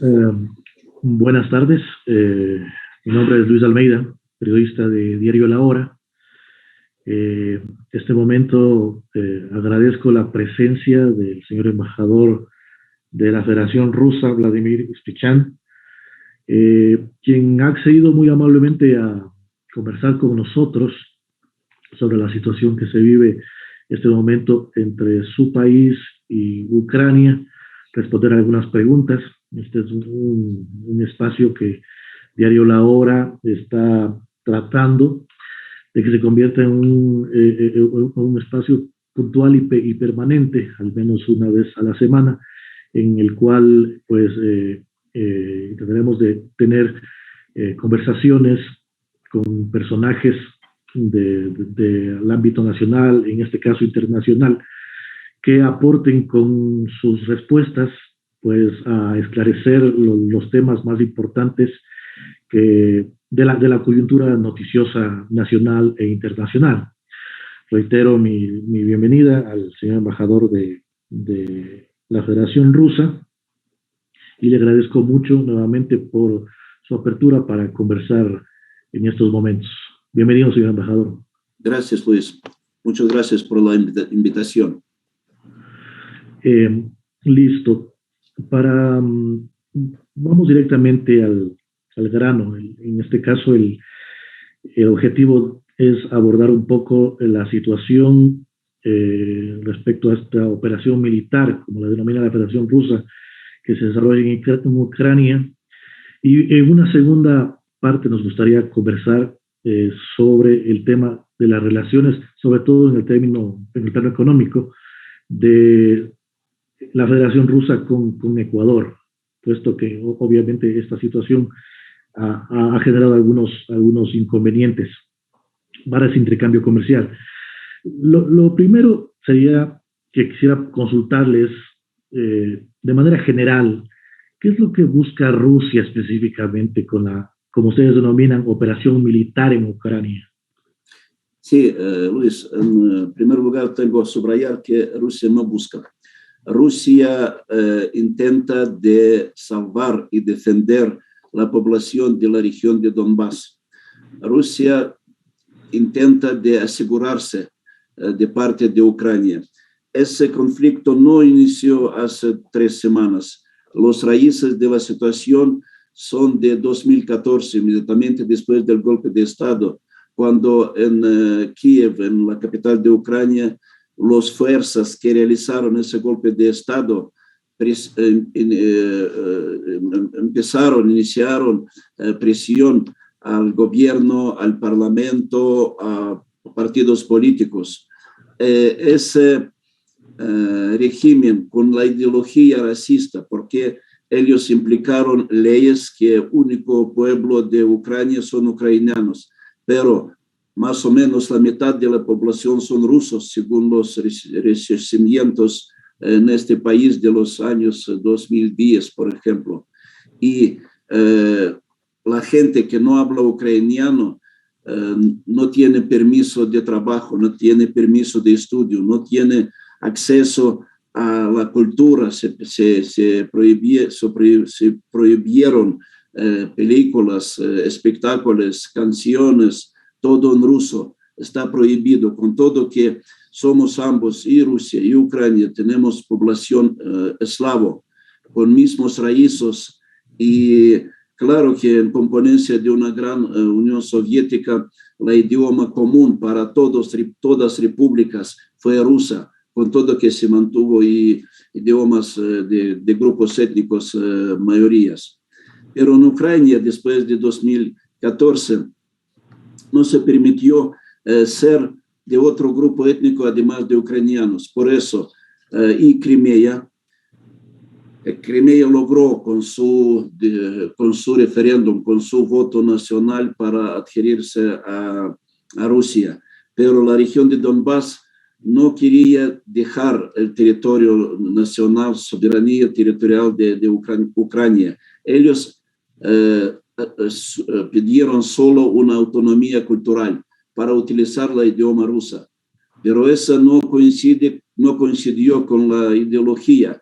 Eh, Buenas tardes. Mi nombre es Luis Almeida, periodista de Diario La Hora. Este momento agradezco la presencia del señor embajador de la Federación Rusa, Vladimir Spichan, quien ha accedido muy amablemente a conversar con nosotros sobre la situación que se vive en este momento entre su país y Ucrania, responder algunas preguntas. Este es un espacio que Diario La Hora está tratando de que se convierta en un espacio puntual y permanente, al menos una vez a la semana, en el cual pues trataremos de tener conversaciones con personajes del ámbito nacional, en este caso internacional, que aporten con sus respuestas pues a esclarecer los temas más importantes de la coyuntura noticiosa nacional e internacional. Reitero mi bienvenida al señor embajador de la Federación Rusa y le agradezco mucho nuevamente por su apertura para conversar en estos momentos. Bienvenido, señor embajador. Gracias, Luis. Muchas gracias por la invitación. Listo. Vamos directamente al grano. En este caso, el objetivo es abordar un poco la situación respecto a esta operación militar, como la denomina la Federación Rusa, que se desarrolla en Ucrania. Y en una segunda parte nos gustaría conversar sobre el tema de las relaciones, sobre todo en el plano económico, de la Federación Rusa con Ecuador, puesto que obviamente esta situación ha generado algunos inconvenientes para ese intercambio comercial. Lo primero sería que quisiera consultarles de manera general, ¿qué es lo que busca Rusia específicamente con la, como ustedes denominan, operación militar en Ucrania? Sí, Luis, en primer lugar tengo que subrayar que Rusia no busca. Rusia intenta de salvar y defender la población de la región de Donbass. Rusia intenta de asegurarse de parte de Ucrania. Ese conflicto no inició hace 3 semanas. Los raíces de la situación son de 2014, inmediatamente después del golpe de Estado, cuando en Kiev, en la capital de Ucrania, las fuerzas que realizaron ese golpe de Estado iniciaron presión al gobierno, al parlamento, a partidos políticos. Ese régimen con la ideología racista, porque ellos implicaron leyes que el único pueblo de Ucrania son ucranianos, pero más o menos la mitad de la población son rusos, según los reconocimientos en este país de los años 2010, por ejemplo. Y la gente que no habla ucraniano no tiene permiso de trabajo, no tiene permiso de estudio, no tiene acceso a la cultura. Se prohibieron películas, espectáculos, canciones, todo en ruso está prohibido, con todo que somos ambos, y Rusia y Ucrania, tenemos población eslavo, con mismos raíces, y claro que en componencia de una gran Unión Soviética, el idioma común para todas repúblicas fue rusa, con todo que se mantuvo y idiomas de grupos étnicos mayorías. Pero en Ucrania, después de 2014, no se permitió ser de otro grupo étnico además de ucranianos. Por eso, y Crimea logró con su referéndum, con su voto nacional para adherirse a Rusia. Pero la región de Donbass no quería dejar el territorio nacional, soberanía territorial de Ucrania. Ellos pidieron solo una autonomía cultural para utilizar la idioma rusa, pero eso no coincidió con la ideología.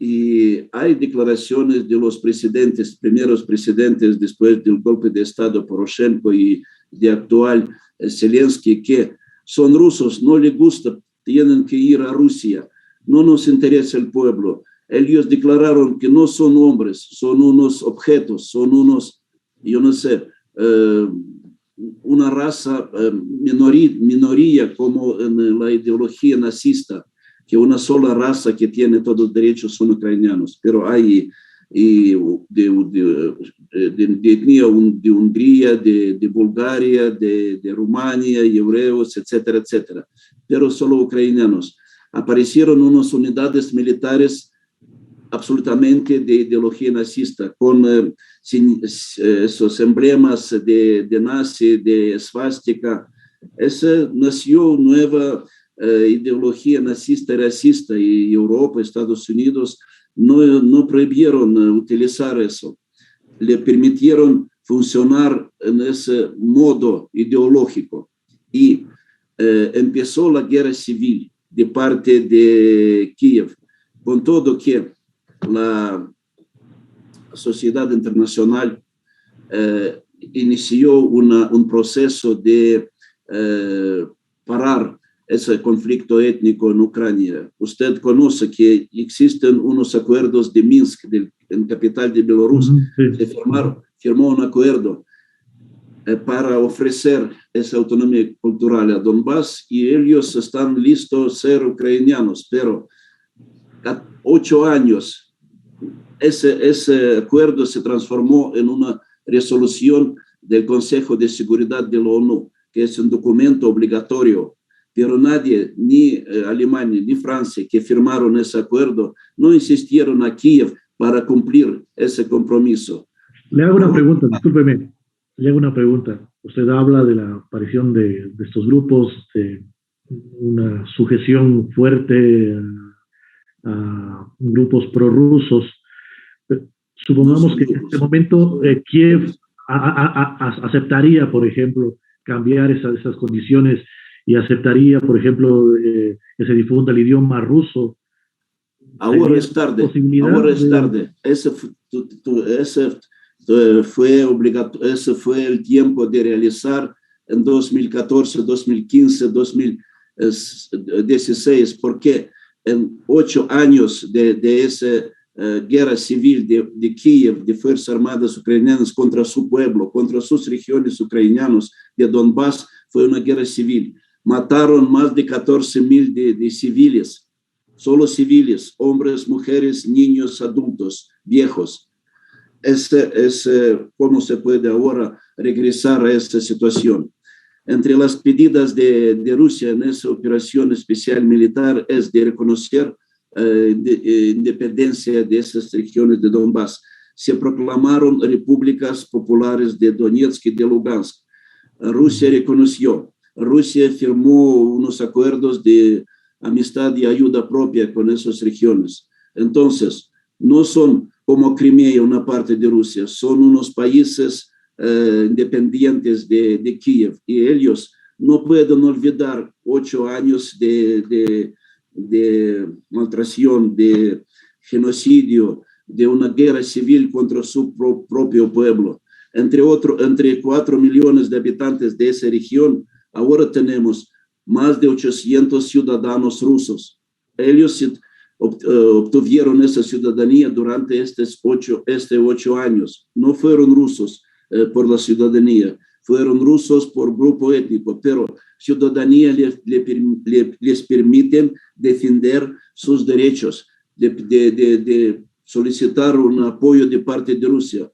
y hay declaraciones de los presidentes, primeros presidentes después del golpe de Estado Poroshenko y de actual Zelensky, que son rusos, no les gusta, tienen que ir a Rusia, no nos interesa el pueblo. Ellos declararon que no son hombres, son unos objetos, son unos, yo no sé, una raza minoría como en la ideología nazista, que una sola raza que tiene todos los derechos son ucranianos, pero hay de etnia de Hungría, de Bulgaria, de Rumania, hebreos, etcétera, etcétera, pero solo ucranianos. Aparecieron unas unidades militares absolutamente de ideología nazista, con esos emblemas de nazi, de esvástica. Esa nació nueva ideología nazista y racista, y Europa, Estados Unidos no prohibieron utilizar eso, le permitieron funcionar en ese modo ideológico, y empezó la guerra civil de parte de Kiev, con todo que la sociedad internacional inició un proceso de parar ese conflicto étnico en Ucrania. Usted conoce que existen unos acuerdos de Minsk, en capital de Bielorrusia. Se firmó un acuerdo para ofrecer esa autonomía cultural a Donbass, y ellos están listos a ser ucranianos, pero 8 años ese acuerdo se transformó en una resolución del Consejo de Seguridad de la ONU, que es un documento obligatorio, pero nadie, ni Alemania ni Francia, que firmaron ese acuerdo, no insistieron a Kiev para cumplir ese compromiso. Le hago una pregunta, discúlpeme, le hago una pregunta. Usted habla de la aparición de estos grupos, de una sujeción fuerte a grupos prorrusos. Supongamos que en este momento Kiev aceptaría, por ejemplo, cambiar esas condiciones y aceptaría, por ejemplo, que se difunda el idioma ruso. Ahora es tarde, ahora es tarde. Ese fue el tiempo de realizar en 2014, 2015, 2016, porque en 8 años de esa guerra civil de Kiev, de Fuerzas Armadas ucranianas contra su pueblo, contra sus regiones ucranianas de Donbass, fue una guerra civil. Mataron más de 14,000 de civiles, solo civiles, hombres, mujeres, niños, adultos, viejos. ¿Cómo se puede ahora regresar a esta situación? Entre las pedidas de Rusia en esa operación especial militar es de reconocer independencia de esas regiones de Donbass. Se proclamaron repúblicas populares de Donetsk y de Lugansk. Rusia reconoció. Rusia firmó unos acuerdos de amistad y ayuda propia con esas regiones. Entonces, no son como Crimea, una parte de Rusia, son unos países independientes de Kiev, y ellos no pueden olvidar 8 años de maltratación, de genocidio, de una guerra civil contra su propio pueblo. Entre 4 millones de habitantes de esa región, ahora tenemos más de 800 ciudadanos rusos. Ellos obtuvieron esa ciudadanía durante estos 8 años. No fueron rusos por la ciudadanía, fueron rusos por grupo étnico, pero ciudadanía les permite defender sus derechos, de solicitar un apoyo de parte de Rusia.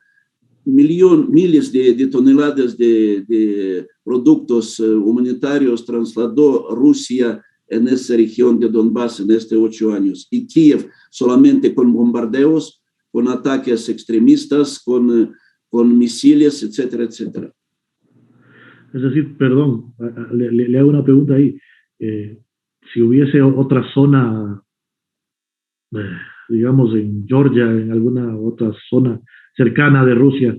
Miles de toneladas de productos humanitarios trasladó Rusia en esa región de Donbass en estos 8 años. Y Kiev solamente con bombardeos, con ataques extremistas, con misiles, etcétera, etcétera. Es decir, perdón, le hago una pregunta ahí. Si hubiese otra zona, digamos en Georgia, en alguna otra zona cercana de Rusia,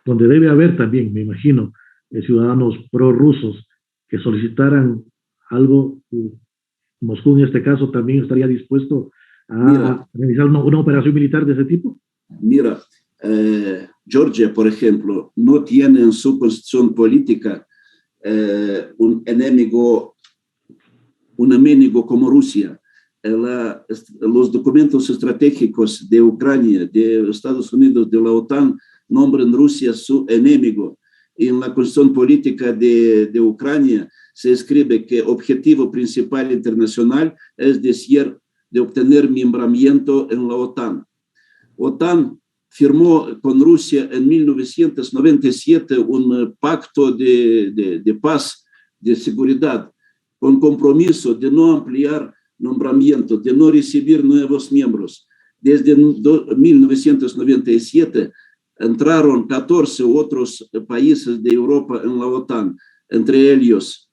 donde debe haber también, me imagino, ciudadanos prorrusos que solicitaran algo, Moscú en este caso también estaría dispuesto a realizar una operación militar de ese tipo? Mira, Georgia, por ejemplo, no tiene en su constitución política un enemigo como Rusia. Los documentos estratégicos de Ucrania, de Estados Unidos, de la OTAN, nombran Rusia su enemigo. Y en la constitución política de Ucrania se escribe que el objetivo principal internacional es de obtener miembro en la OTAN. OTAN firmó con Rusia en 1997 un pacto de paz, de seguridad, con compromiso de no ampliar nombramientos, de no recibir nuevos miembros. Desde 1997 entraron 14 otros países de Europa en la OTAN, entre ellos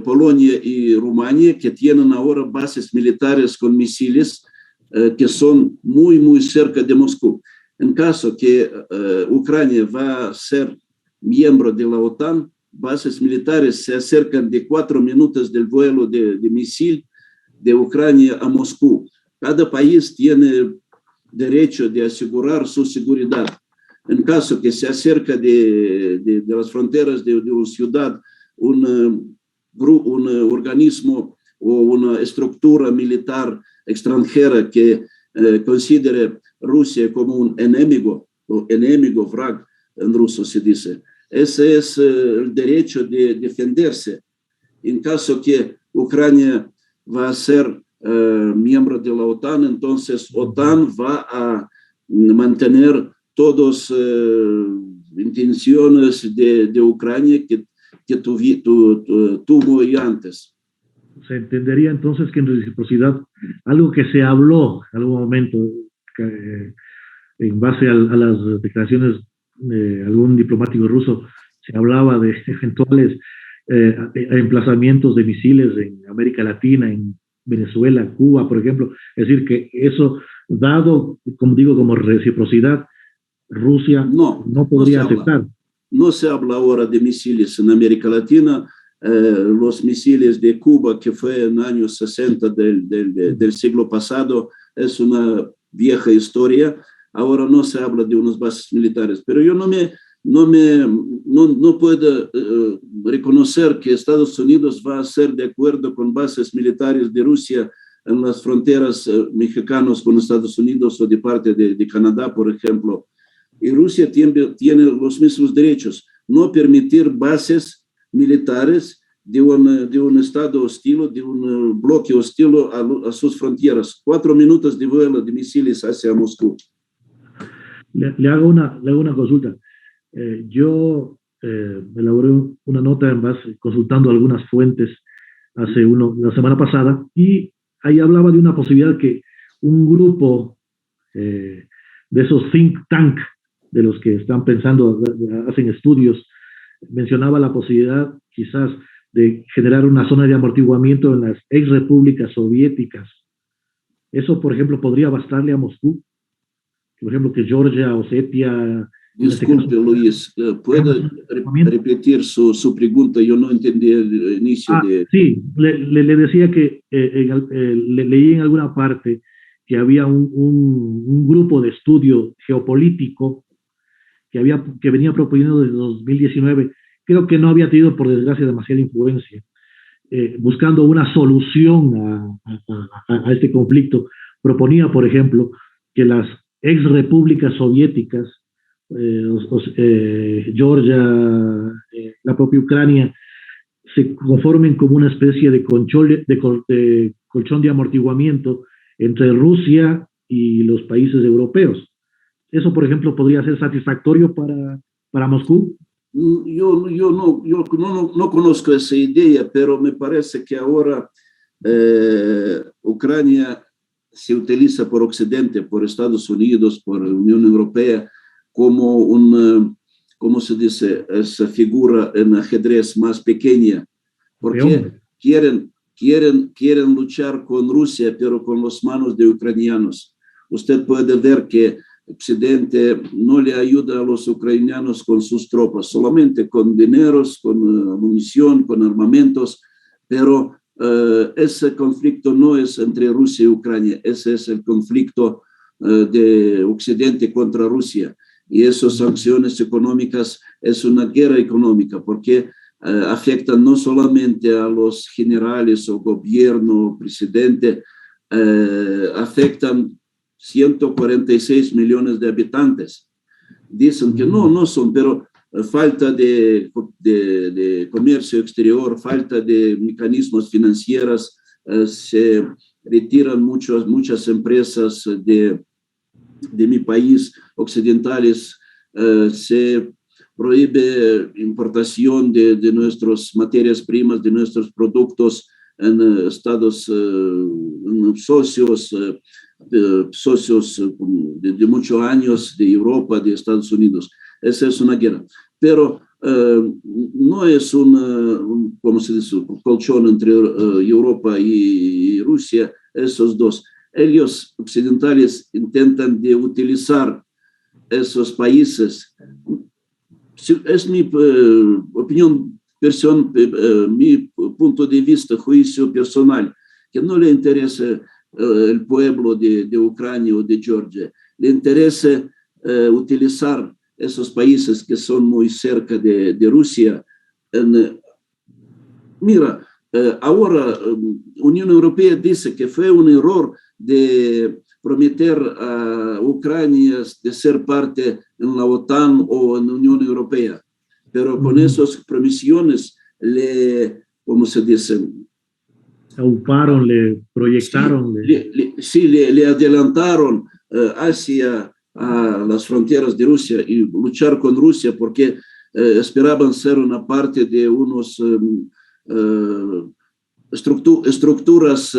Polonia y Rumania, que tienen ahora bases militares con misiles que son muy, muy cerca de Moscú. En caso que Ucrania va a ser miembro de la OTAN, bases militares se acercan de 4 minutos del vuelo de misil de Ucrania a Moscú. Cada país tiene derecho de asegurar su seguridad. En caso que se acerca de las fronteras de una ciudad un organismo o una estructura militar extranjera que considere Rusia como un enemigo, o enemigo vrag en ruso se dice, ese es el derecho de defenderse. En caso que Ucrania va a ser miembro de la OTAN, entonces OTAN va a mantener todas intenciones de Ucrania que tuvo y antes. Se entendería entonces que en reciprocidad, algo que se habló en algún momento, en base a las declaraciones de algún diplomático ruso, se hablaba de eventuales emplazamientos de misiles en América Latina, en Venezuela, Cuba, por ejemplo. Es decir, que eso, dado, como digo, como reciprocidad, Rusia no podría aceptar. No se habla ahora de misiles en América Latina. Los misiles de Cuba, que fue en los años 60 del siglo pasado, es una vieja historia. Ahora no se habla de unas bases militares, pero yo no puedo reconocer que Estados Unidos va a ser de acuerdo con bases militares de Rusia en las fronteras mexicanas con Estados Unidos o de parte de Canadá, por ejemplo. Y Rusia tiene los mismos derechos, no permitir bases militares de un estado hostil, de un bloque hostil a sus fronteras. 4 minutos de vuelo de misiles hacia Moscú. Le hago una consulta. Yo elaboré una nota en base, consultando algunas fuentes la semana pasada, y ahí hablaba de una posibilidad que un grupo de esos think tank, de los que están pensando, hacen estudios, mencionaba la posibilidad quizás de generar una zona de amortiguamiento en las ex repúblicas soviéticas. Eso, por ejemplo, podría bastarle a Moscú. Por ejemplo, que Georgia, Osetia... Disculpe, Luis, ¿puede repetir su pregunta? Yo no entendí el inicio de... Sí, le decía que leí en alguna parte que había un grupo de estudio geopolítico que venía proponiendo desde 2019, creo que no había tenido, por desgracia, demasiada influencia, buscando una solución a este conflicto. Proponía, por ejemplo, que las ex repúblicas soviéticas, Georgia, la propia Ucrania, se conformen como una especie de colchón de amortiguamiento entre Rusia y los países europeos. ¿Eso, por ejemplo, podría ser satisfactorio para Moscú? Yo no conozco esa idea, pero me parece que ahora Ucrania se utiliza por Occidente, por Estados Unidos, por la Unión Europea, como ¿cómo se dice? Esa figura en ajedrez más pequeña, porque quieren luchar con Rusia, pero con las manos de ucranianos. Usted puede ver que Occidente no le ayuda a los ucranianos con sus tropas, solamente con dineros, con munición, con armamentos, pero ese conflicto no es entre Rusia y Ucrania, ese es el conflicto de Occidente contra Rusia. Y esas sanciones económicas es una guerra económica porque afectan no solamente a los generales o gobierno o presidente, afectan 146 millones de habitantes. Dicen que no son, pero falta de comercio exterior, falta de mecanismos financieros, se retiran muchas empresas de mi país occidentales, se prohíbe importación de nuestras materias primas, de nuestros productos en estados socios de muchos años de Europa, de Estados Unidos. Esa es una guerra. Pero no es ¿cómo se dice?, un colchón entre Europa y Rusia, esos dos. Ellos occidentales intentan de utilizar esos países. Es mi opinión, mi punto de vista, juicio personal, que no le interesa el pueblo de Ucrania o de Georgia, le interesa utilizar esos países que son muy cerca de Rusia. Mira, ahora Unión Europea dice que fue un error de prometer a Ucrania de ser parte en la OTAN o en la Unión Europea, pero con esas promisiones ¿cómo se dice? Auparon, le proyectaron. Sí, le adelantaron hacia a las fronteras de Rusia y luchar con Rusia porque esperaban ser una parte de unos estructuras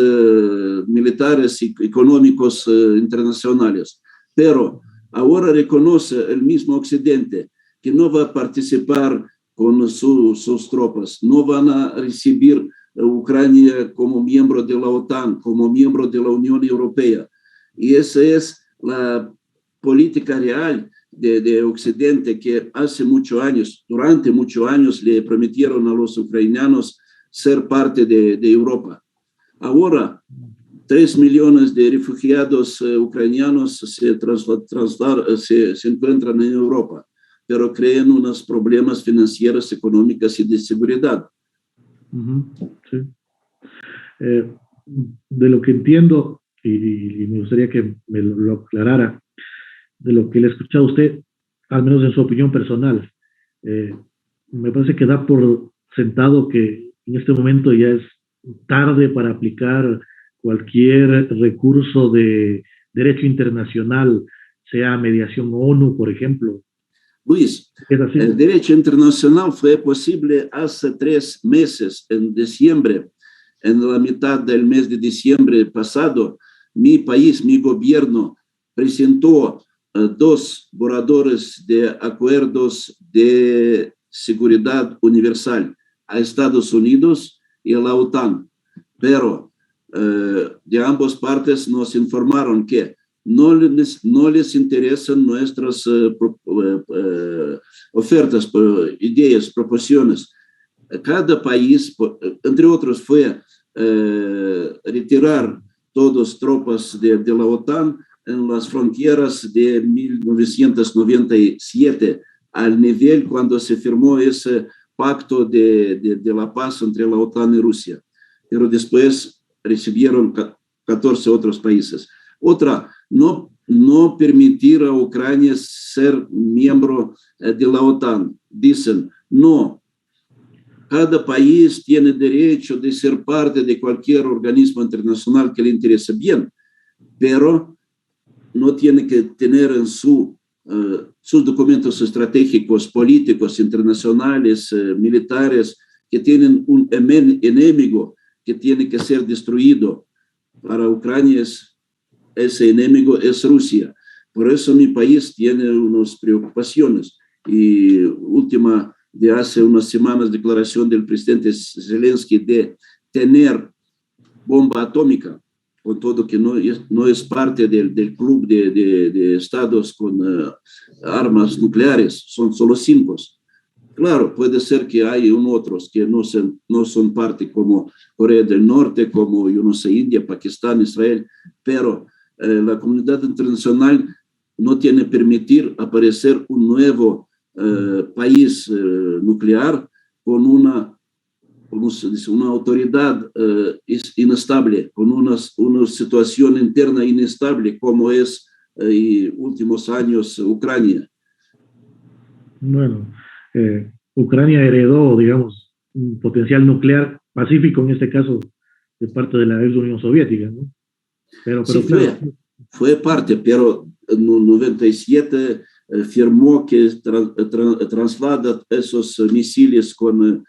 militares y económicos internacionales. Pero ahora reconoce el mismo Occidente que no va a participar con sus tropas, no van a recibir Ucrania como miembro de la OTAN, como miembro de la Unión Europea. Y esa es la política real de Occidente que hace muchos años, durante muchos años, le prometieron a los ucranianos ser parte de Europa. Ahora, 3 millones de refugiados ucranianos se encuentran en Europa, pero crean unos problemas financieros, económicos y de seguridad. Sí. De lo que entiendo, y me gustaría que me lo aclarara, de lo que le he escuchado a usted, al menos en su opinión personal, me parece que da por sentado que en este momento ya es tarde para aplicar cualquier recurso de derecho internacional, sea mediación ONU, por ejemplo. Luis, el derecho internacional fue posible hace 3 meses, en diciembre, en la mitad del mes de diciembre pasado, mi país, mi gobierno, presentó 2 borradores de acuerdos de seguridad universal a Estados Unidos y a la OTAN, pero de ambas partes nos informaron que no les interesan nuestras ofertas, ideas, proposiciones. Cada país, entre otros, fue retirar todas tropas de la OTAN en las fronteras de 1997, al nivel cuando se firmó ese pacto de la paz entre la OTAN y Rusia. Pero después recibieron 14 otros países. Otra, no permitir a Ucrania ser miembro de la OTAN. Dicen, no, cada país tiene derecho de ser parte de cualquier organismo internacional que le interese bien, pero no tiene que tener en sus documentos estratégicos, políticos, internacionales, militares, que tienen un enemigo que tiene que ser destruido. Para Ucrania ese enemigo es Rusia. Por eso mi país tiene unas preocupaciones. Y última, de hace unas semanas, declaración del presidente Zelensky de tener bomba atómica, con todo que no es parte del club de estados con armas nucleares, son solo 5. Claro, puede ser que hay otros que no son parte, como Corea del Norte, como, yo no sé, India, Pakistán, Israel, pero la comunidad internacional no tiene permitir aparecer un nuevo país nuclear con ¿cómo se dice? Una autoridad inestable, con una situación interna inestable, como es últimos años Ucrania. Bueno, Ucrania heredó, digamos, un potencial nuclear pacífico, en este caso, de parte de la ex Unión Soviética, ¿no? Sí, Pero claro, fue parte, pero en 97 firmó que traslada esos misiles con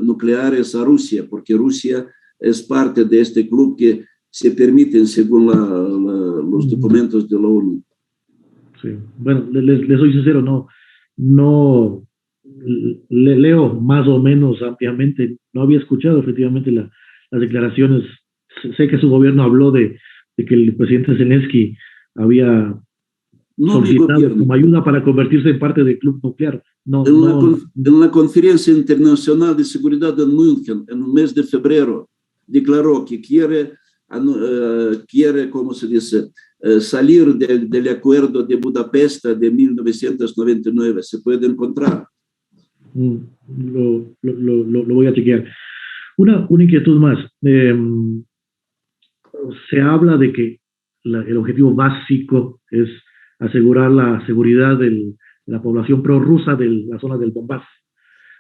nucleares a Rusia, porque Rusia es parte de este club que se permiten según los documentos de la ONU. sí. Bueno, le soy sincero, no leo más o menos ampliamente, no había escuchado efectivamente las declaraciones. Sé que su gobierno habló de que el presidente Zelensky había No mi solicitado gobierno. como ayuda para convertirse en parte del club nuclear. No, En la, no, en la Conferencia Internacional de Seguridad en München, en el mes de febrero, declaró que quiere ¿cómo se dice?, salir del acuerdo de Budapest de 1999. Se puede encontrar. lo voy a chequear. Una inquietud más. Se habla de que el objetivo básico es asegurar la seguridad de la población prorrusa de la zona del Donbass,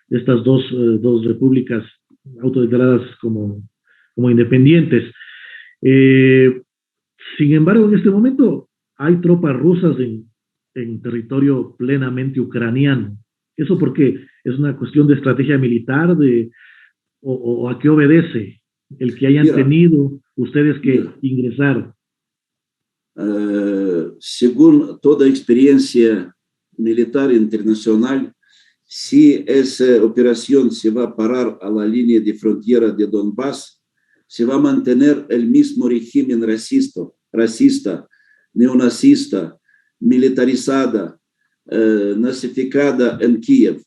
de estas dos repúblicas autodeclaradas como independientes. Eh, Sin embargo, en este momento hay tropas rusas en territorio plenamente ucraniano. ¿Eso por qué? ¿Es una cuestión de estrategia militar o a qué obedece el que hayan Mira, tenido ustedes que mira, ingresar? según toda experiencia militar internacional, si esa operación se va a parar a la línea de frontera de Donbass, se va a mantener el mismo régimen racista, neonazista, militarizada, nazificada en Kiev,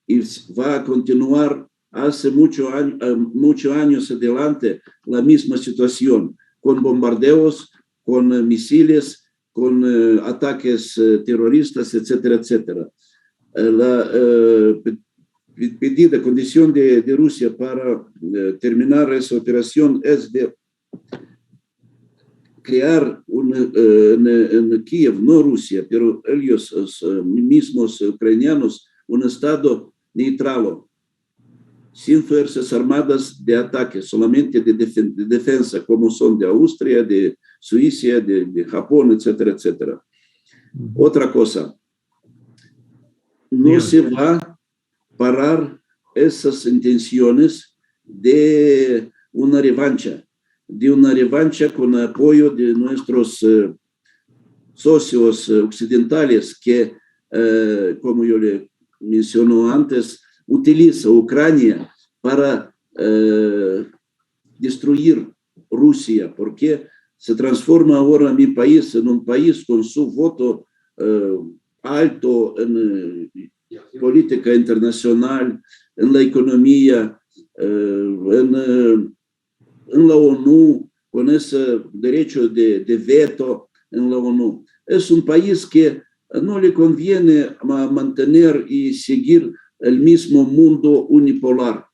y va a continuar hace muchos años adelante la misma situación, con bombardeos, con misiles, con ataques terroristas, etcétera, etcétera. La pedida condición de Rusia para terminar esa operación es de crear en Kiev, no Rusia, pero ellos mismos ucranianos, un estado neutral, sin fuerzas armadas de ataque, solamente de defensa, como son de Austria, de Suiza, de Japón, etcétera, etcétera. Otra cosa, no se va a parar esas intenciones de una revancha con apoyo de nuestros socios occidentales que, como yo le mencionó antes, utiliza Ucrania para destruir Rusia, porque se transforma ahora mi país en un país con su voto alto en política internacional, en la economía, en la ONU, con ese derecho de veto en la ONU. Es un país que no le conviene mantener y seguir el mismo mundo unipolar.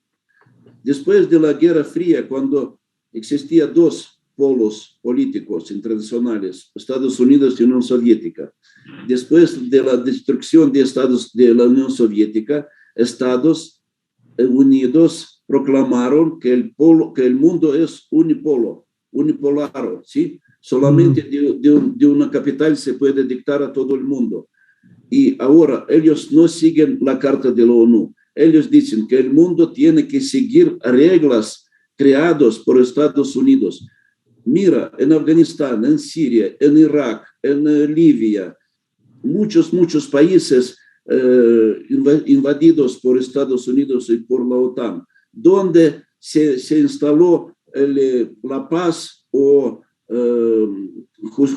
Después de la Guerra Fría, cuando existían dos polos políticos internacionales, Estados Unidos y Unión Soviética, después de la destrucción de la Unión Soviética, Estados Unidos proclamaron que el mundo es unipolar, ¿sí? Solamente de una capital se puede dictar a todo el mundo. Y ahora ellos no siguen la Carta de la ONU. Ellos dicen que el mundo tiene que seguir reglas creadas por Estados Unidos. Mira, en Afganistán, en Siria, en Irak, en Libia, muchos países invadidos por Estados Unidos y por la OTAN, donde se instaló la paz o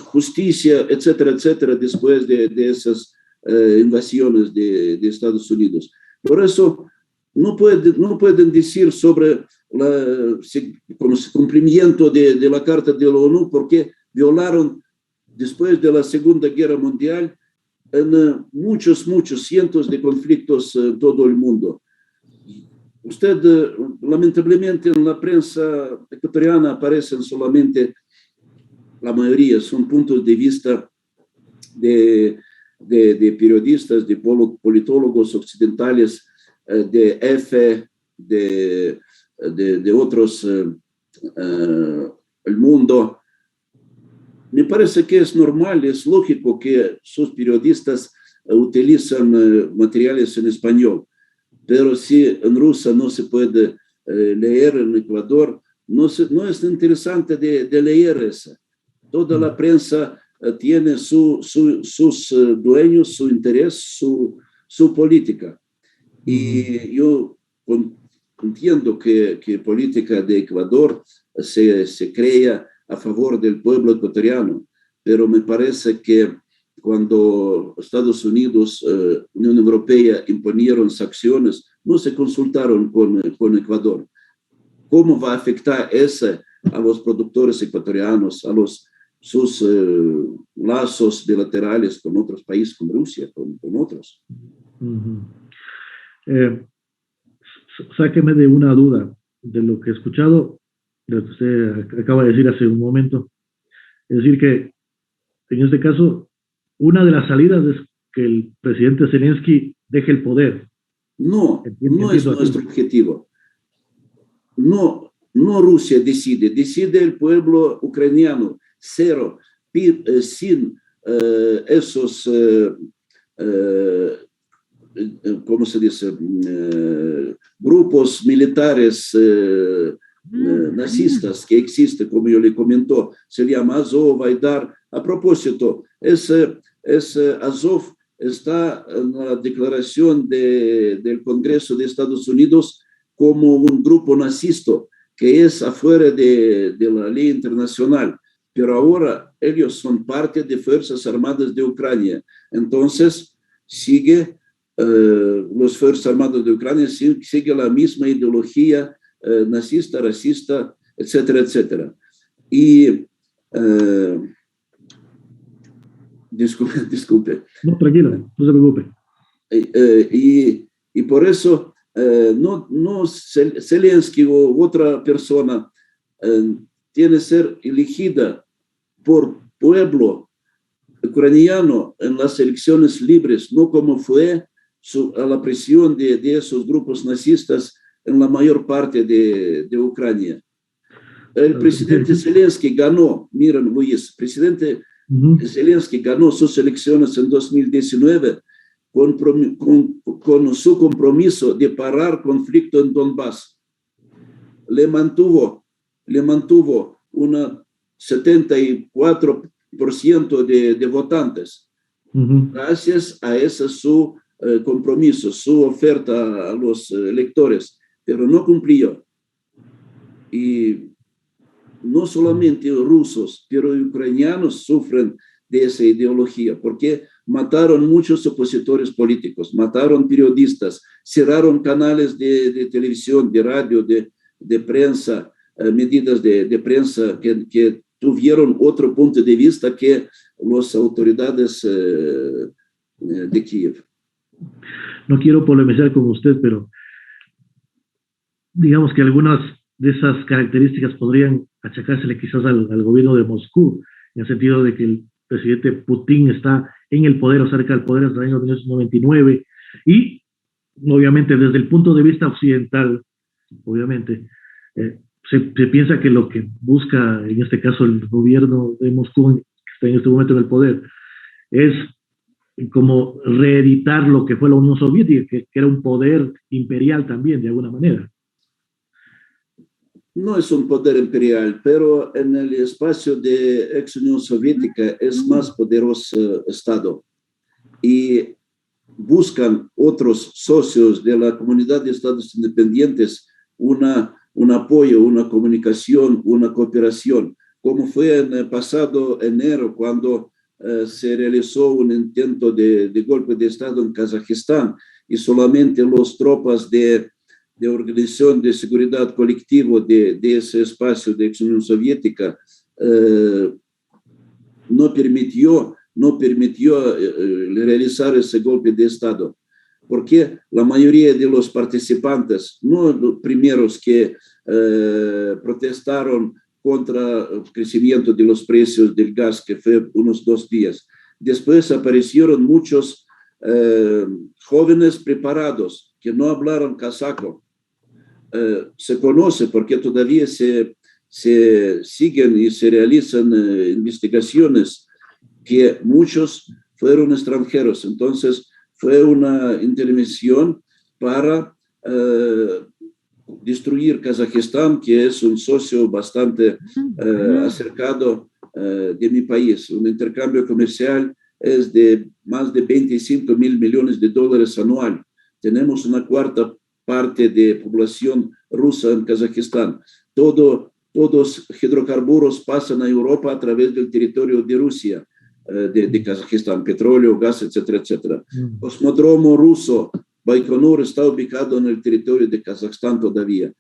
justicia, etcétera, etcétera, después de esas invasiones de Estados Unidos. Por eso no pueden decir sobre como cumplimiento de la Carta de la ONU, porque violaron después de la Segunda Guerra Mundial en muchos cientos de conflictos en todo el mundo. Usted, lamentablemente, en la prensa ecuatoriana aparecen solamente, la mayoría son puntos de vista de periodistas, de politólogos occidentales, de EFE, de otros, el mundo. Me parece que es normal, es lógico que sus periodistas utilizan materiales en español, pero si en ruso no se puede leer en Ecuador, no es interesante de leer eso. Toda la prensa tiene sus dueños, su interés, su política. Y yo entiendo que política de Ecuador se crea a favor del pueblo ecuatoriano, pero me parece que cuando Estados Unidos, Unión Europea imponieron sanciones, no se consultaron con Ecuador. ¿Cómo va a afectar eso a los productores ecuatorianos, a sus lazos bilaterales con otros países, con Rusia, con otros? Sáqueme de una duda de lo que he escuchado, de lo que usted acaba de decir hace un momento. Es decir, que en este caso, una de las salidas es que el presidente Zelensky deje el poder. No es nuestro objetivo. No Rusia decide el pueblo ucraniano, cero, sin esos, ¿cómo se dice?, grupos militares nazistas que existen, como yo le comentó, se llama Azov, Aidar. A propósito, ese Azov está en la declaración del Congreso de Estados Unidos como un grupo nazista que es afuera de la ley internacional, pero ahora ellos son parte de Fuerzas Armadas de Ucrania. Entonces, los Fuerzas Armadas de Ucrania sigue la misma ideología nazista, racista, etcétera, etcétera. Y disculpe. No, tranquilo, no se preocupe. Y por eso no Zelensky o otra persona tiene que ser elegida por pueblo ucraniano en las elecciones libres, no como fue a la presión de esos grupos nazistas en la mayor parte de Ucrania. El presidente Zelensky ganó, miren Luis, presidente Zelensky ganó sus elecciones en 2019 con su compromiso de parar conflicto en Donbass. Le mantuvo una 74% de votantes. Gracias a ese su compromiso, su oferta a los electores, pero no cumplió. Y no solamente rusos, pero ucranianos sufren de esa ideología, porque mataron muchos opositores políticos, mataron periodistas, cerraron canales de televisión, de radio, de prensa, medidas de prensa que tuvieron otro punto de vista que las autoridades de Kiev. No quiero polemizar con usted, pero digamos que algunas de esas características podrían achacársele quizás al gobierno de Moscú, en el sentido de que el presidente Putin está en el poder o cerca del poder desde el año 1999 y obviamente desde el punto de vista occidental, obviamente, se piensa que lo que busca en este caso el gobierno de Moscú, que está en este momento en el poder, es como reeditar lo que fue la Unión Soviética, que era un poder imperial también, de alguna manera. No es un poder imperial, pero en el espacio de ex Unión Soviética es más poderoso Estado. Y buscan otros socios de la comunidad de estados independientes un apoyo, una comunicación, una cooperación, como fue en el pasado enero cuando se realizó un intento de golpe de Estado en Kazajistán y solamente las tropas de Organización de Seguridad Colectivo de ese espacio de ex Unión Soviética no permitió realizar ese golpe de Estado, porque la mayoría de los participantes, no los primeros que protestaron contra el crecimiento de los precios del gas, que fue unos 2 días, después aparecieron muchos jóvenes preparados que no hablaron kazajo. Se conoce porque todavía se siguen y se realizan investigaciones que muchos fueron extranjeros. Entonces fue una intervención para destruir Kazajistán, que es un socio bastante acercado de mi país. Un intercambio comercial es de más de 25 mil millones de dólares anual. Tenemos una cuarta parte de población rusa en Kazajistán. Todos hidrocarburos pasan a Europa a través del territorio de Rusia, de Kazajistán, petróleo, gas, etcétera, etcétera. Cosmodromo ruso Baikonur está ubicado en el territorio de Kazajstán todavía.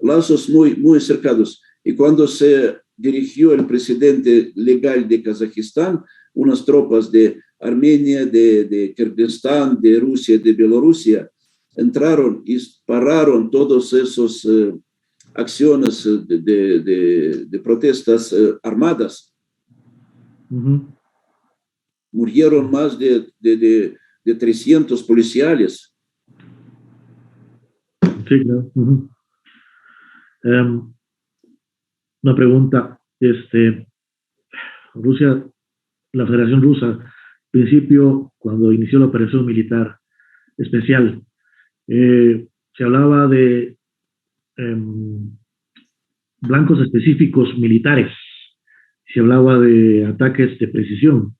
Lazos muy cercanos. Y cuando se dirigió el presidente legal de Kazajistán, unas tropas de Armenia, de Kirguistán, de Rusia, de Bielorrusia, entraron y pararon todas esas acciones de protestas armadas. Murieron más de 300 policiales. Sí, claro. Una pregunta. Rusia, la Federación Rusa, al principio, cuando inició la operación militar especial, se hablaba de blancos específicos militares, se hablaba de ataques de precisión.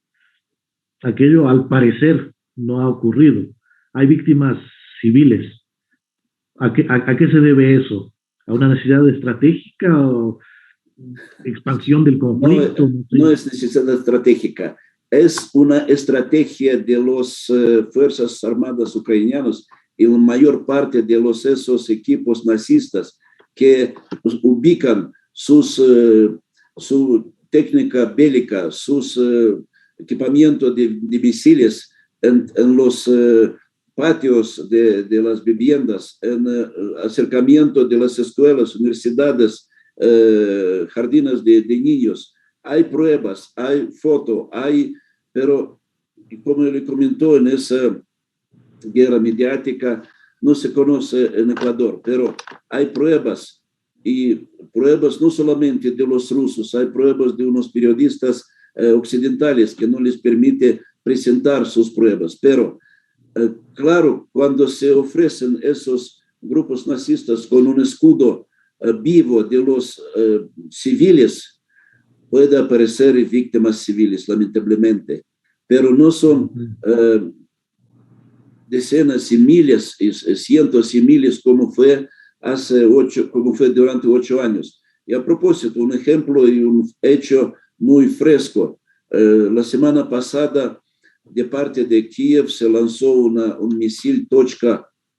Aquello, al parecer, no ha ocurrido. Hay víctimas civiles. ¿A qué se debe eso? ¿A una necesidad estratégica o expansión del conflicto? No es necesidad estratégica. Es una estrategia de las Fuerzas Armadas ucranianas y la mayor parte de esos equipos nazistas que ubican su técnica bélica, sus equipamientos de misiles en los patios de las viviendas, en acercamiento de las escuelas, universidades, jardines de niños. Hay pruebas, hay fotos, pero como le comentó en esa guerra mediática, no se conoce en Ecuador, pero hay pruebas, y pruebas no solamente de los rusos, hay pruebas de unos periodistas occidentales que no les permite presentar sus pruebas. Pero claro, cuando se ofrecen esos grupos nazistas con un escudo vivo de los civiles, puede aparecer víctimas civiles, lamentablemente, pero no son decenas y miles, cientos y miles como fue durante 8 años. Y a propósito, un ejemplo y un hecho muy fresco. La semana pasada, de parte de Kiev, se lanzó un misil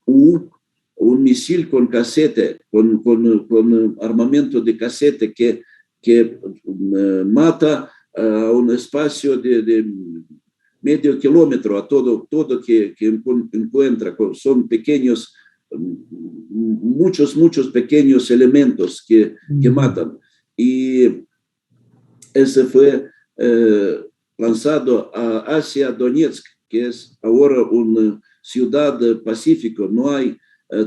.U, un misil con casete, con armamento de casete que mata a un espacio de medio kilómetro a todo que encuentra. Son pequeños, muchos pequeños elementos que matan. Y ese fue lanzado hacia Donetsk, que es ahora una ciudad pacífica. No hay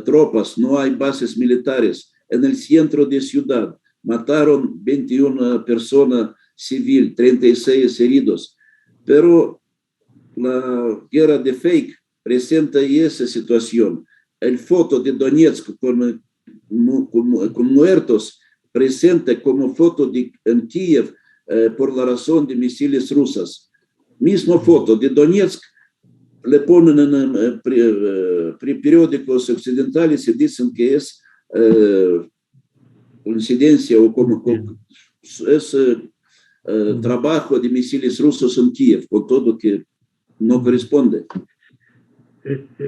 tropas, no hay bases militares. En el centro de ciudad mataron 21 personas civiles, 36 heridos. Pero la guerra de fake presenta esa situación. El foto de Donetsk con muertos presenta como foto en Kiev por la razón de misiles rusas. Misma foto de Donetsk le ponen en periódicos occidentales y dicen que es coincidencia o es trabajo de misiles rusos en Kiev, con todo que no corresponde.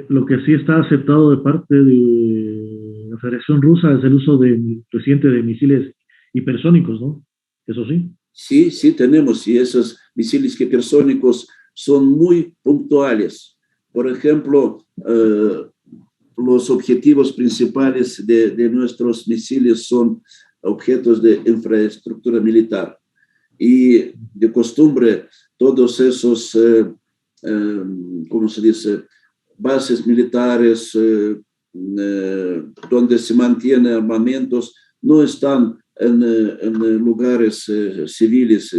Lo que sí está aceptado de parte de la Federación Rusa es el uso reciente de misiles hipersónicos, ¿no? Eso sí. Sí, sí tenemos, y esos misiles hipersónicos son muy puntuales. Por ejemplo, los objetivos principales de nuestros misiles son objetos de infraestructura militar. Y de costumbre, todos esos, ¿cómo se dice?, bases militares donde se mantienen armamentos, no están en lugares civiles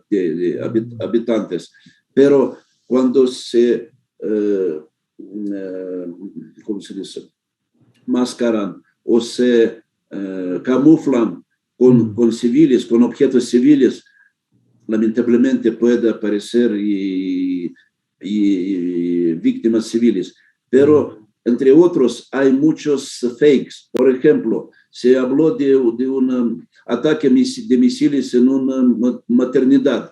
de habitantes. Pero cuando se, ¿cómo se dice?, mascaran o se camuflan con civiles, con objetos civiles, lamentablemente puede aparecer y víctimas civiles. Pero, entre otros, hay muchos fakes. Por ejemplo, se habló de un ataque de misiles en una maternidad,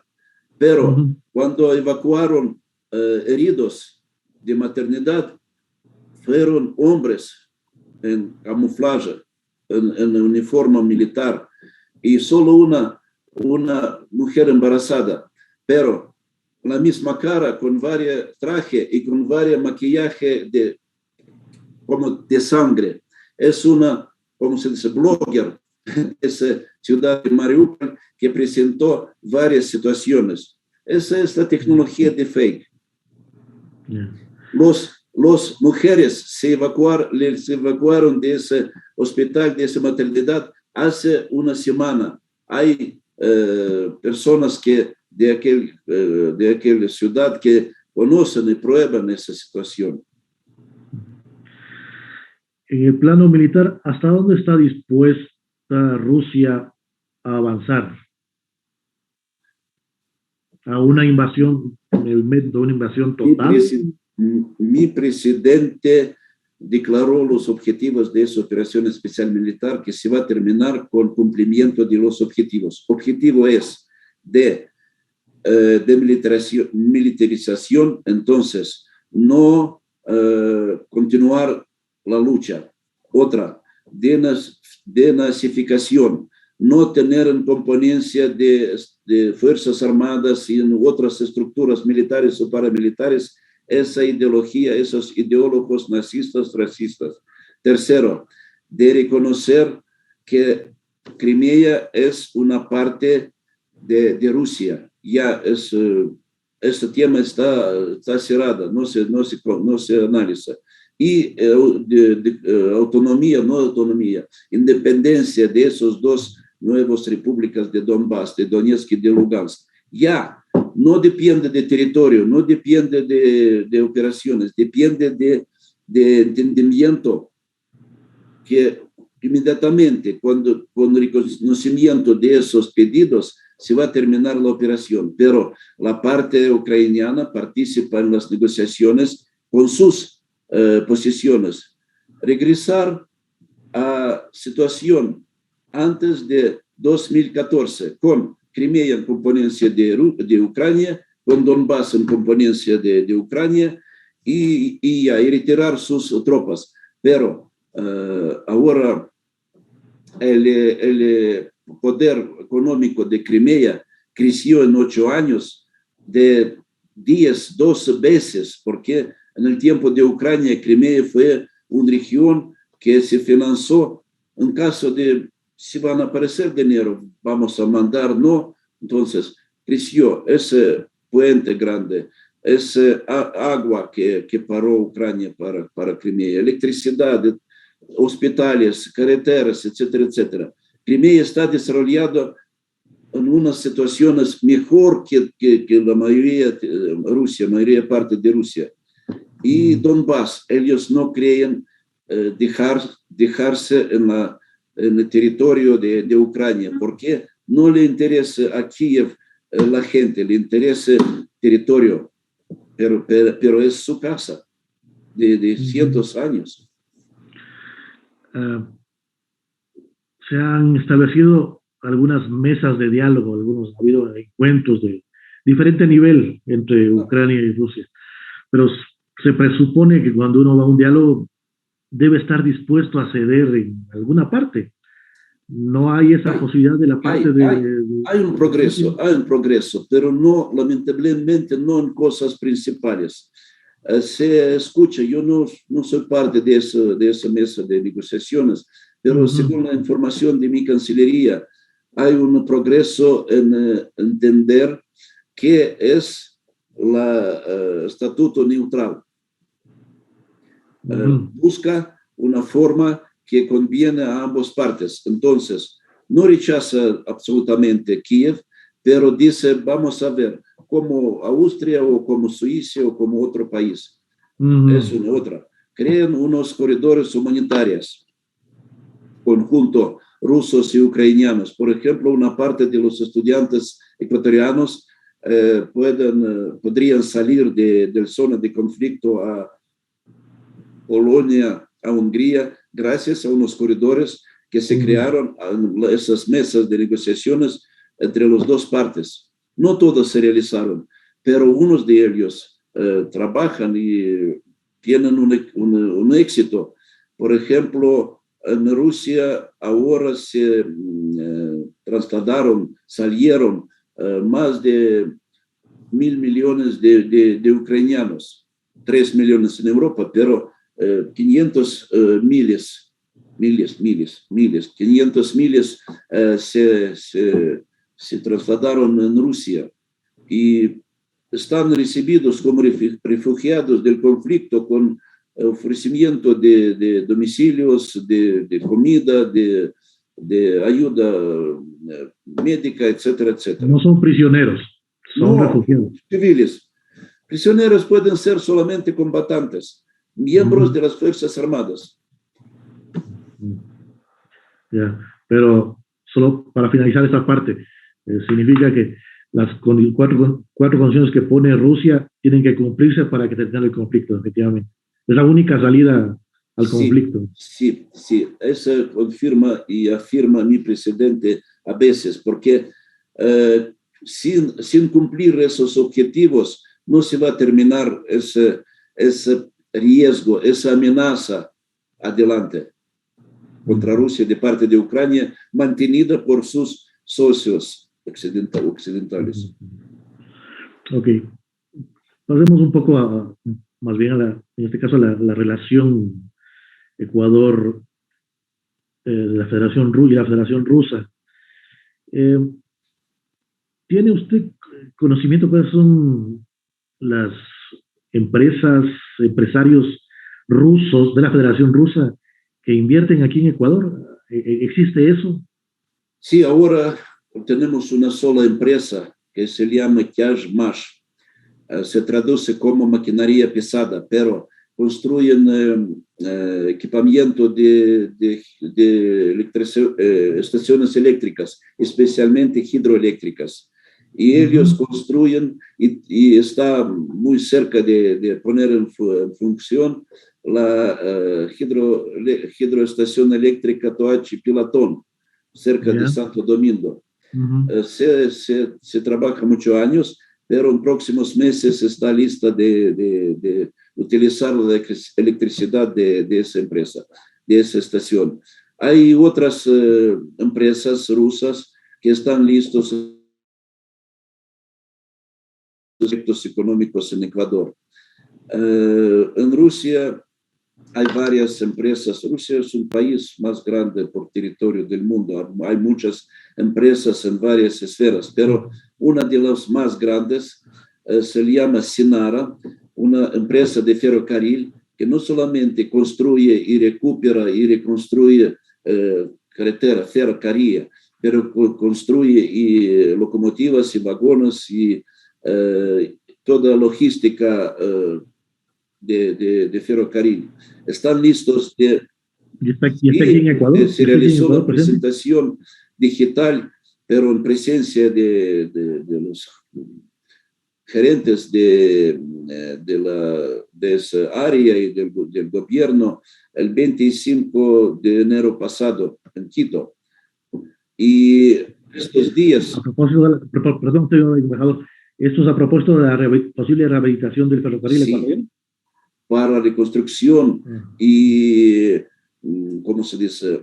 pero cuando evacuaron heridos de maternidad, fueron hombres en camuflaje, en uniforme militar, y solo una mujer embarazada, pero la misma cara, con varios trajes y con varios maquillaje como de sangre. Es una, ¿cómo se dice?, blogger de esa ciudad de Mariupol que presentó varias situaciones. Esa es la tecnología de fake. Los mujeres se evacuaron de ese hospital, de esa maternidad, hace una semana. Hay personas que de aquella ciudad que conocen y prueban esa situación. En el plano militar, ¿hasta dónde está dispuesta Rusia a avanzar? ¿A una invasión, una invasión total? Mi presidente declaró los objetivos de esa operación especial militar, que se va a terminar con cumplimiento de los objetivos. Objetivo es de militarización, entonces no continuar la lucha. Otra, denazificación, no tener en componencia de fuerzas armadas y en otras estructuras militares o paramilitares esa ideología, esos ideólogos nazistas, racistas. Tercero, de reconocer que Crimea es una parte de Rusia. Ya este tema está cerrado, no se analiza. Y autonomía, no autonomía, independencia de esos dos nuevas repúblicas de Donbass, de Donetsk y de Lugansk. Ya no depende de territorio, no depende de operaciones, depende de entendimiento que inmediatamente, con el reconocimiento de esos pedidos, se va a terminar la operación. Pero la parte ucraniana participa en las negociaciones con sus posiciones. Regresar a situación antes de 2014, con Crimea en componencia de Ucrania, con Donbass en componencia de Ucrania, y retirar sus tropas. Pero ahora el poder económico de Crimea creció en 8 años de 10, 12 veces, porque en el tiempo de Ucrania, Crimea fue una región que se financió en caso de si van a aparecer dinero, vamos a mandar, no. Entonces, creció ese puente grande, ese agua que paró Ucrania para Crimea, electricidad, hospitales, carreteras, etcétera, etcétera. Crimea está desarrollado en unas situaciones mejor que la mayoría Rusia, mayoría parte de Rusia. Y Donbass, ellos no creen dejarse en el territorio de Ucrania, porque no le interesa a Kiev la gente, le interesa el territorio, pero es su casa de cientos años. Se han establecido algunas mesas de diálogo, ha habido encuentros de diferente nivel entre Ucrania y Rusia, pero se presupone que cuando uno va a un diálogo debe estar dispuesto a ceder en alguna parte. No hay esa Hay, posibilidad de la parte hay un progreso, pero no, lamentablemente, no en cosas principales. Se escucha, yo no soy parte de esa mesa de negociaciones, pero según la información de mi Cancillería, hay un progreso en entender qué es el estatuto neutral. Busca una forma que conviene a ambas partes. Entonces, no rechaza absolutamente Kiev, pero dice, vamos a ver, como Austria o como Suiza o como otro país. Es una otra. Crean unos corredores humanitarios conjunto rusos y ucranianos. Por ejemplo, una parte de los estudiantes ecuatorianos podrían salir de la zona de conflicto a Polonia, a Hungría, gracias a unos corredores que se crearon en esas mesas de negociaciones entre las dos partes. No todos se realizaron, pero unos de ellos trabajan y tienen un éxito. Por ejemplo, en Rusia ahora se salieron más de 1.000 millones de ucranianos, 3 millones en Europa, pero 500 miles, 500 miles se trasladaron en Rusia y están recibidos como refugiados del conflicto con ofrecimiento de domicilios, de comida, de ayuda médica, etcétera, etcétera. No son prisioneros, son refugiados. Civiles. Prisioneros pueden ser solamente combatantes, miembros de las Fuerzas Armadas. Ya, pero solo para finalizar esta parte, significa que las cuatro condiciones que pone Rusia tienen que cumplirse para que termine el conflicto, efectivamente. Es la única salida al conflicto. Sí. Eso confirma y afirma mi presidente a veces, porque sin cumplir esos objetivos no se va a terminar ese riesgo, esa amenaza adelante contra Rusia de parte de Ucrania, mantenida por sus socios occidentales. Ok. Pasemos un poco más bien en este caso, la relación Ecuador, la Federación y la Federación Rusa. ¿Tiene usted conocimiento cuáles son las empresarios rusos de la Federación Rusa que invierten aquí en Ecuador? ¿Existe eso? Sí, ahora tenemos una sola empresa que se llama Kyazhmash. Se traduce como maquinaria pesada, pero construyen equipamiento de estaciones eléctricas, especialmente hidroeléctricas. Y ellos construyen y está muy cerca de poner en función la hidroestación eléctrica Toachi Pilatón, cerca de Santo Domingo. Se trabaja muchos años, pero en próximos meses está lista de utilizar la electricidad de esa empresa, de esa estación. Hay otras empresas rusas que están listos proyectos económicos en Ecuador. En Rusia hay varias empresas. Rusia es un país más grande por territorio del mundo. Hay muchas empresas en varias esferas, pero una de las más grandes se llama Sinara, una empresa de ferrocarril que no solamente construye y recupera y reconstruye carretera, ferrocarril, pero construye y locomotoras y vagones y toda logística de ferrocarril. Están listos se realizó la presentación digital, pero en presencia de los gerentes de esa área y del gobierno el 25 de enero pasado en Quito. Y estos días... A propósito perdón, señor embajador, ¿esto es a propósito de la posible rehabilitación del ferrocarril ecuatoriano? para reconstrucción y, ¿cómo se dice?,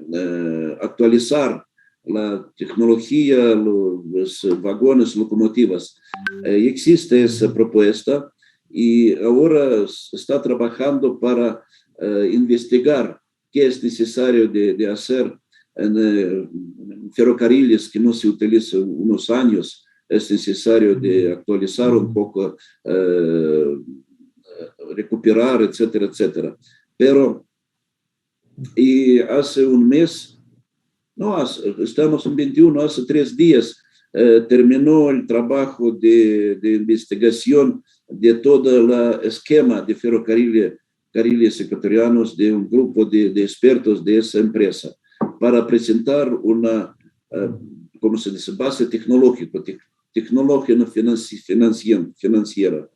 actualizar la tecnología, los vagones, locomotoras. Existe esa propuesta y ahora está trabajando para investigar qué es necesario de hacer en ferrocarriles que no se utilizan unos años. Es necesario de actualizar un poco, recuperar, etcétera, etcétera. Pero, y hace un mes, no, estamos en 21, hace 3 días, terminó el trabajo de investigación de todo el esquema de ferrocarriles ecuatorianos de un grupo de expertos de esa empresa para presentar una, ¿cómo se dice?, base tecnológica financiera.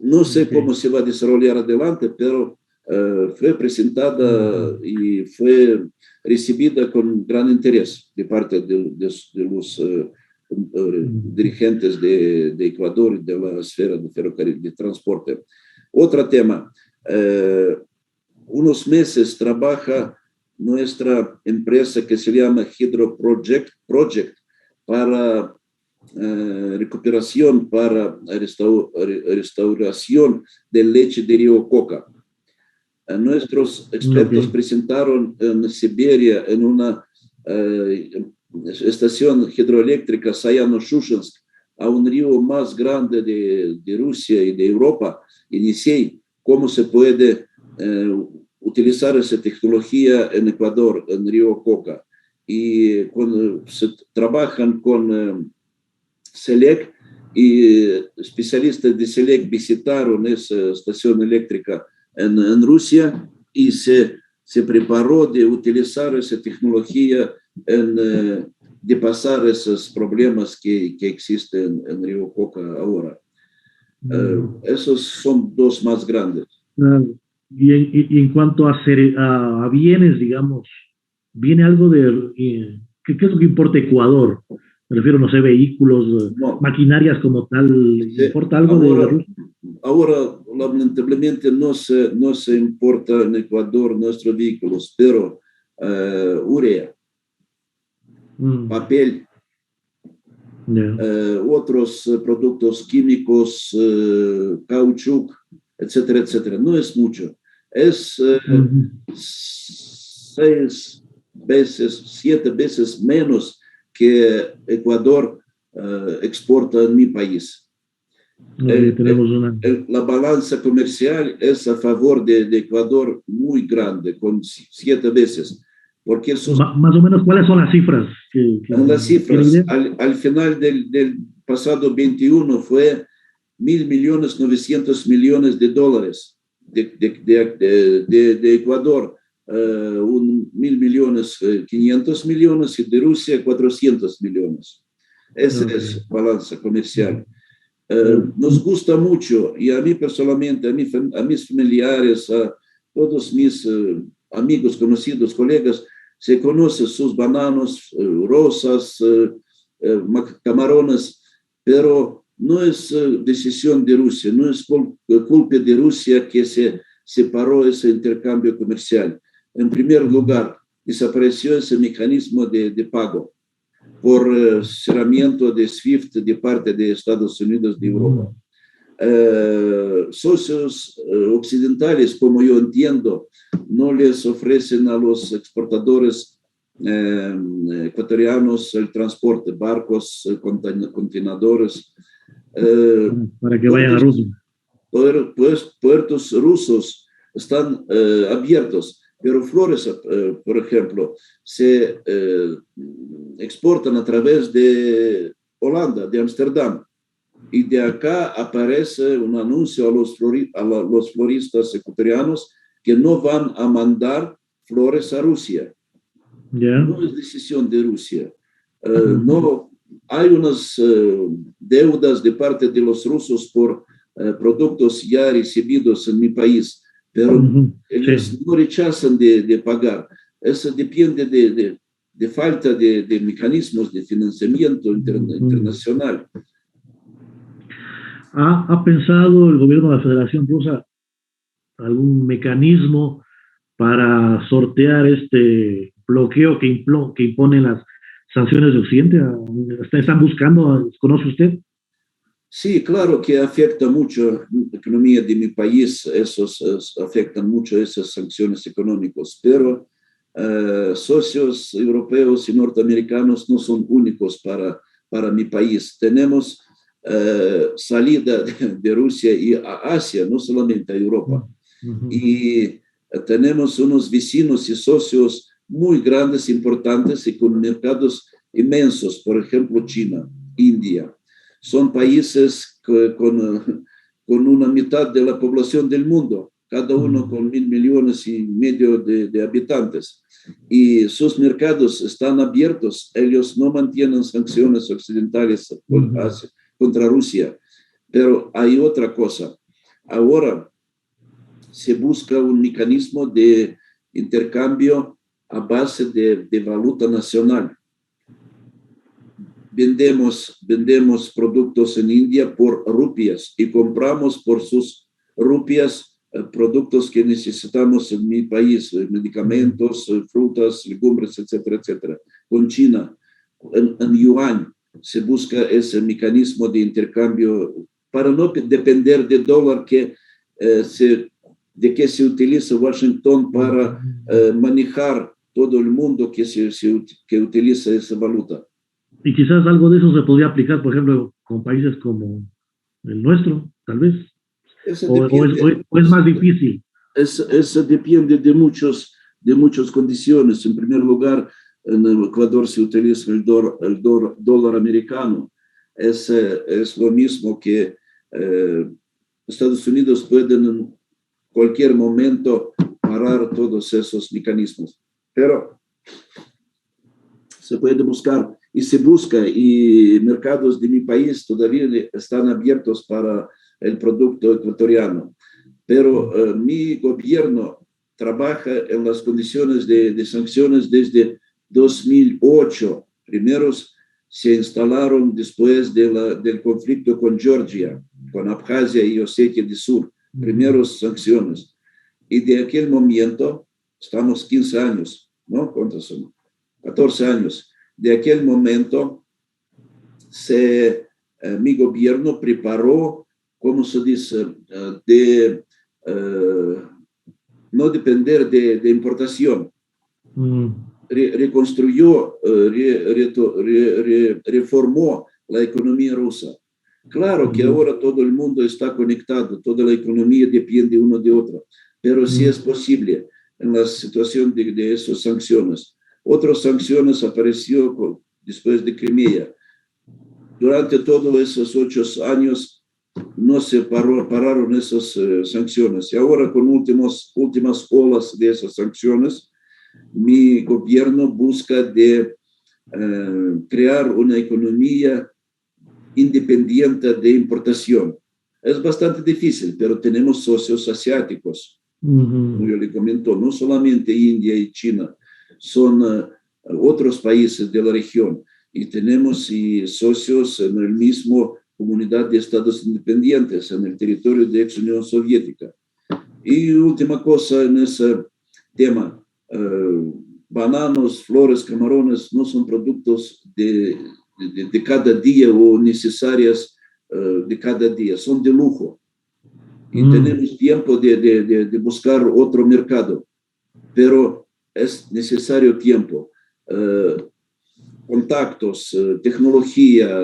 No sé cómo se va a desarrollar adelante, pero fue presentada y fue recibida con gran interés de parte de los dirigentes de Ecuador y de la esfera de ferrocarril, de transporte. Otro tema, unos meses trabaja nuestra empresa que se llama Hydro Project para recuperación, para restauración de leche de río Coca. Nuestros expertos presentaron en Siberia, en una estación hidroeléctrica Sayano-Shushensk, a un río más grande de Rusia y de Europa, Yenisei, cómo se puede utilizar esa tecnología en Ecuador, en río Coca. Y cuando se trabajan con SELEC, y especialistas de SELEC visitaron esa estación eléctrica en Rusia y se preparó de utilizar esa tecnología de pasar esos problemas que existen en río Coca ahora. Esos son 2 más grandes. Y en cuanto a bienes, digamos, ¿viene algo de qué es lo que importa Ecuador? Me refiero, no sé, vehículos, no, maquinarias como tal, sí, ¿importa algo ahora, de Rusia? Ahora, lamentablemente, no se importa en Ecuador nuestros vehículos, pero urea, papel, otros productos químicos, caucho, etcétera, etcétera. No es mucho. Es 6 veces, 7 veces menos que Ecuador exporta en mi país. Tenemos una... La balanza comercial es a favor de Ecuador muy grande, con 7 veces. Porque más o menos, ¿cuáles son las cifras? Las cifras, al final del pasado 21 fue $1.900.000.000 de Ecuador, 1.500.000.000 y de Rusia 400 millones. Esa es balanza comercial. Nos gusta mucho, y a mí personalmente, a mis familiares, a todos mis amigos, conocidos, colegas, se conocen sus bananos, rosas, camarones, pero no es decisión de Rusia, no es culpa de Rusia que se separó ese intercambio comercial. En primer lugar, desapareció ese mecanismo de pago por cerramiento de SWIFT de parte de Estados Unidos de Europa. Socios occidentales, como yo entiendo, no les ofrecen a los exportadores ecuatorianos el transporte, barcos, contenedores. Para que vayan a Rusia. Puertos rusos están abiertos, pero flores, por ejemplo, se exportan a través de Holanda, de Ámsterdam. Y de acá aparece un anuncio a los floristas ecuatorianos que no van a mandar flores a Rusia. No es decisión de Rusia. No, hay unas deudas de parte de los rusos por productos ya recibidos en mi país, pero ellos no rechazan de pagar. Eso depende de falta de mecanismos de financiamiento internacional. ¿Ha pensado el gobierno de la Federación Rusa algún mecanismo para sortear este bloqueo que imponen las sanciones de Occidente? ¿Están buscando, conoce usted? Sí, claro que afecta mucho la economía de mi país, afectan mucho esas sanciones económicas, pero socios europeos y norteamericanos no son únicos para mi país. Tenemos salida de Rusia y a Asia, no solamente a Europa. Ujú. Y tenemos unos vecinos y socios muy grandes, importantes y con mercados inmensos, por ejemplo, China, India. Son países con una mitad de la población del mundo, cada uno Mm, con 1,5 millones de habitantes. Y sus mercados están abiertos. Ellos no mantienen sanciones occidentales ujú. contra Rusia. Pero hay otra cosa. Ahora se busca un mecanismo de intercambio a base de valuta nacional. Vendemos productos en India por rupias y compramos por sus rupias productos que necesitamos en mi país, medicamentos, frutas, legumbres, etcétera, etcétera. Con China, en yuan, se busca ese mecanismo de intercambio para no depender del dólar de que se utiliza Washington para manejar todo el mundo que utiliza esa valuta. Y quizás algo de eso se podría aplicar, por ejemplo, con países como el nuestro, tal vez, Eso depende, o es más difícil. eso depende de muchas condiciones. En primer lugar, en el Ecuador se utiliza dólar americano. Es lo mismo que Estados Unidos pueden en cualquier momento parar todos esos mecanismos. Pero se puede buscar y se busca y mercados de mi país todavía están abiertos para el producto ecuatoriano. Pero mi gobierno trabaja en las condiciones de sanciones desde 2008. Primeros se instalaron después del conflicto con Georgia, con Abjasia y Osetia del Sur. Primeros sanciones. Y de aquel momento, estamos 15 años, ¿no? ¿Cuántos son? 14 años. De aquel momento, mi gobierno preparó, como se dice, no depender de importación. Reconstruyó, reformó la economía rusa. Claro que ahora todo el mundo está conectado, toda la economía depende uno de otro, pero sí es posible en la situación de esas sanciones. Otras sanciones apareció después de Crimea. Durante todos esos 8 años no se pararon esas sanciones. Y ahora con últimas olas de esas sanciones, mi gobierno busca crear una economía independiente de importación. Es bastante difícil, pero tenemos socios asiáticos, como yo le comento, no solamente India y China, son otros países de la región y tenemos socios en el mismo comunidad de estados independientes en el territorio de ex Unión Soviética. Y última cosa en ese tema, bananos, flores, camarones no son productos de cada día o necesarias de cada día, son de lujo. Y tenemos tiempo de buscar otro mercado, pero es necesario tiempo, contactos, tecnología,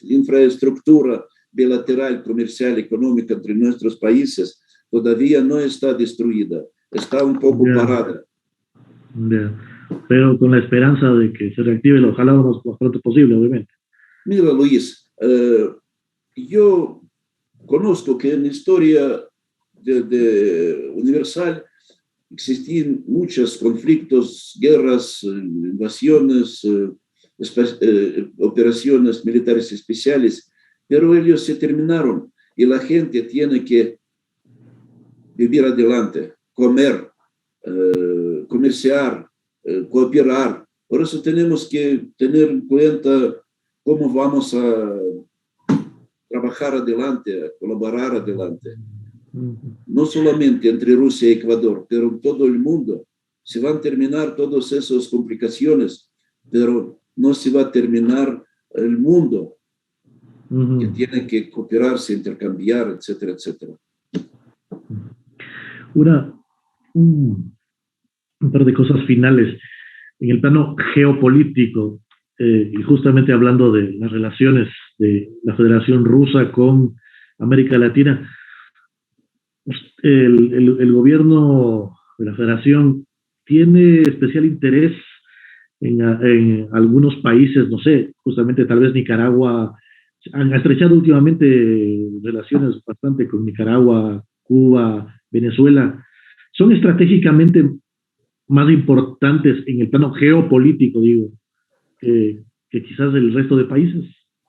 infraestructura bilateral, comercial, económica entre nuestros países todavía no está destruida, está un poco parada. Pero con la esperanza de que se reactive, ojalá lo más pronto posible, obviamente. Mira, Luis, yo conozco que en la historia universal existían muchos conflictos, guerras, invasiones, operaciones militares especiales, pero ellos se terminaron y la gente tiene que vivir adelante, comer, comerciar, cooperar. Por eso tenemos que tener en cuenta cómo vamos a trabajar adelante, a colaborar adelante. No solamente entre Rusia y Ecuador, pero en todo el mundo. Se van a terminar todas esas complicaciones, pero no se va a terminar el mundo, que tiene que cooperarse, intercambiar, etcétera, etcétera. Un par de cosas finales. En el plano geopolítico, y justamente hablando de las relaciones de la Federación Rusa con América Latina, el gobierno de la Federación tiene especial interés en algunos países, no sé, justamente tal vez Nicaragua, han estrechado últimamente relaciones bastante con Nicaragua, Cuba, Venezuela. ¿Son estratégicamente más importantes en el plano geopolítico, digo, que quizás el resto de países?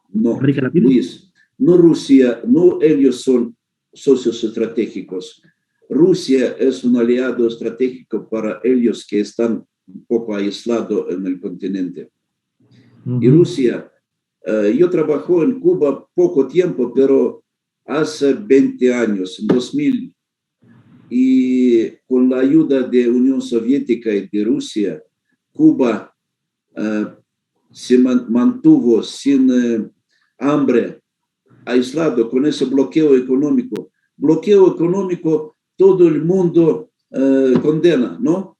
No, América Latina. Luis, no Rusia, no ellos son socios estratégicos. Rusia es un aliado estratégico para ellos que están un poco aislados en el continente. Y Rusia, yo trabajo en Cuba poco tiempo, pero hace 20 años, en 2000, y con la ayuda de Unión Soviética y de Rusia, Cuba se mantuvo sin hambre, aislado con ese bloqueo económico. Bloqueo económico todo el mundo condena, ¿no?